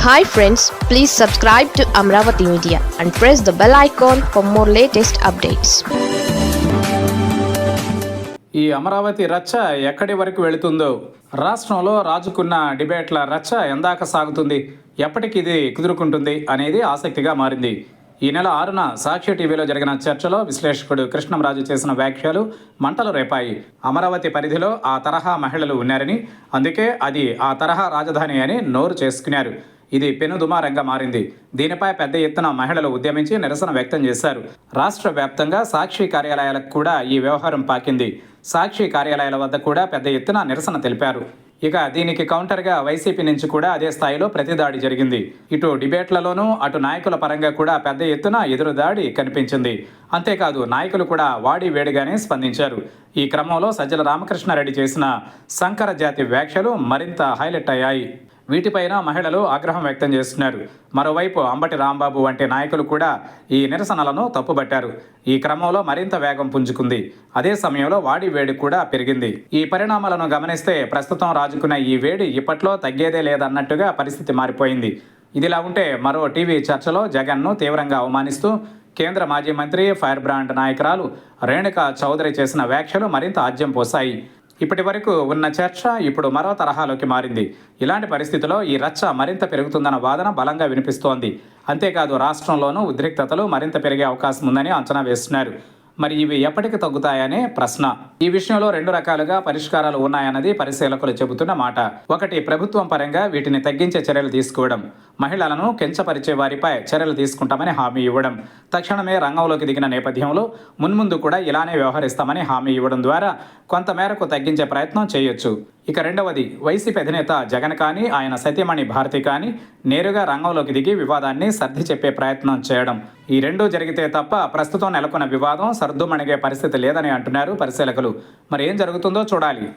Hi friends, please subscribe to Amravati Media and press the bell icon for more latest updates. ఈ అమరావతి రచ్చ ఎక్కడి వరకు వెళుతుందో, రాష్ట్రంలో రాజుకున్న డిబేట్ల రచ్చ ఎందాక సాగుతుంది, ఎప్పటికి ఇది కుదురుకుంటుంది అనేది ఆసక్తిగా మారింది. ఈ నెల 6న సాక్షి టీవీలో జరిగిన చర్చలో విశ్లేషకుడు కృష్ణంరాజు చేసిన వ్యాఖ్యలు మంటలు రేపాయి. అమరావతి పరిధిలో ఆ తరహా మహిళలు ఉన్నారని, అందుకే అది ఆ తరహా రాజధాని అని నోరు చేసుకున్నారు. ఇది పెనుదుమారంగా మారింది. దీనిపై పెద్ద ఎత్తున మహిళలు ఉద్యమించి నిరసన వ్యక్తం చేశారు. రాష్ట్ర వ్యాప్తంగా సాక్షి కార్యాలయాలకు కూడా ఈ వ్యవహారం పాకింది. సాక్షి కార్యాలయాల వద్ద కూడా పెద్ద ఎత్తున నిరసన తెలిపారు. ఇక దీనికి కౌంటర్గా వైసీపీ నుంచి కూడా అదే స్థాయిలో ప్రతిదాడి జరిగింది. ఇటు డిబేట్లలోనూ అటు నాయకుల పరంగా కూడా పెద్ద ఎత్తున ఎదురుదాడి కనిపించింది. అంతేకాదు నాయకులు కూడా వాడి వేడిగానే స్పందించారు. ఈ క్రమంలో సజ్జల రామకృష్ణారెడ్డి చేసిన సంకర జాతి వ్యాఖ్యలు మరింత హైలైట్ అయ్యాయి. వీటిపైన మహిళలు ఆగ్రహం వ్యక్తం చేస్తున్నారు. మరోవైపు అంబటి రాంబాబు వంటి నాయకులు కూడా ఈ నిరసనలను తప్పుబట్టారు. ఈ క్రమంలో మరింత వేగం పుంజుకుంది. అదే సమయంలో వాడి వేడి కూడా పెరిగింది. ఈ పరిణామాలను గమనిస్తే ప్రస్తుతం రాజుకున్న ఈ వేడి ఇప్పట్లో తగ్గేదే లేదన్నట్టుగా పరిస్థితి మారిపోయింది. ఇదిలా ఉంటే మరో టీవీ చర్చలో జగన్ను తీవ్రంగా అవమానిస్తూ కేంద్ర మాజీ మంత్రి ఫైర్ బ్రాండ్ నాయకురాలు రేణుకా చౌదరి చేసిన వ్యాఖ్యలు మరింత ఆజ్యం పోశాయి. ఇప్పటి వరకు ఉన్న చర్చ ఇప్పుడు మరో తరహాలోకి మారింది. ఇలాంటి పరిస్థితిలో ఈ రచ్చ మరింత పెరుగుతుందన్న వాదన బలంగా వినిపిస్తోంది. అంతేకాదు రాష్ట్రంలోనూ ఉద్రిక్తతలు మరింత పెరిగే అవకాశం ఉందని అంచనా వేస్తున్నారు. మరి ఇవి ఎప్పటికి తగ్గుతాయనే ప్రశ్న. ఈ విషయంలో రెండు రకాలుగా పరిష్కారాలు ఉన్నాయన్నది పరిశీలకులు చెబుతున్న మాట. ఒకటి, ప్రభుత్వం పరంగా వీటిని తగ్గించే చర్యలు తీసుకోవడం, మహిళలను కించపరిచే వారిపై చర్యలు తీసుకుంటామని హామీ ఇవ్వడం, తక్షణమే రంగంలోకి దిగిన నేపథ్యంలో మున్ముందు కూడా ఇలానే వ్యవహరిస్తామని హామీ ఇవ్వడం ద్వారా కొంతమేరకు తగ్గించే ప్రయత్నం చేయొచ్చు. ఇక రెండవది, వైసీపీ అధినేత జగన్ కానీ ఆయన సతీమణి భారతి కానీ నేరుగా రంగంలోకి దిగి వివాదాన్ని సర్ది చెప్పే ప్రయత్నం చేయడం. ఈ రెండూ జరిగితే తప్ప ప్రస్తుతం నెలకొన్న వివాదం సర్దుమణిగే పరిస్థితి లేదని అంటున్నారు పరిశీలకులు. మరి ఏం జరుగుతుందో చూడాలి.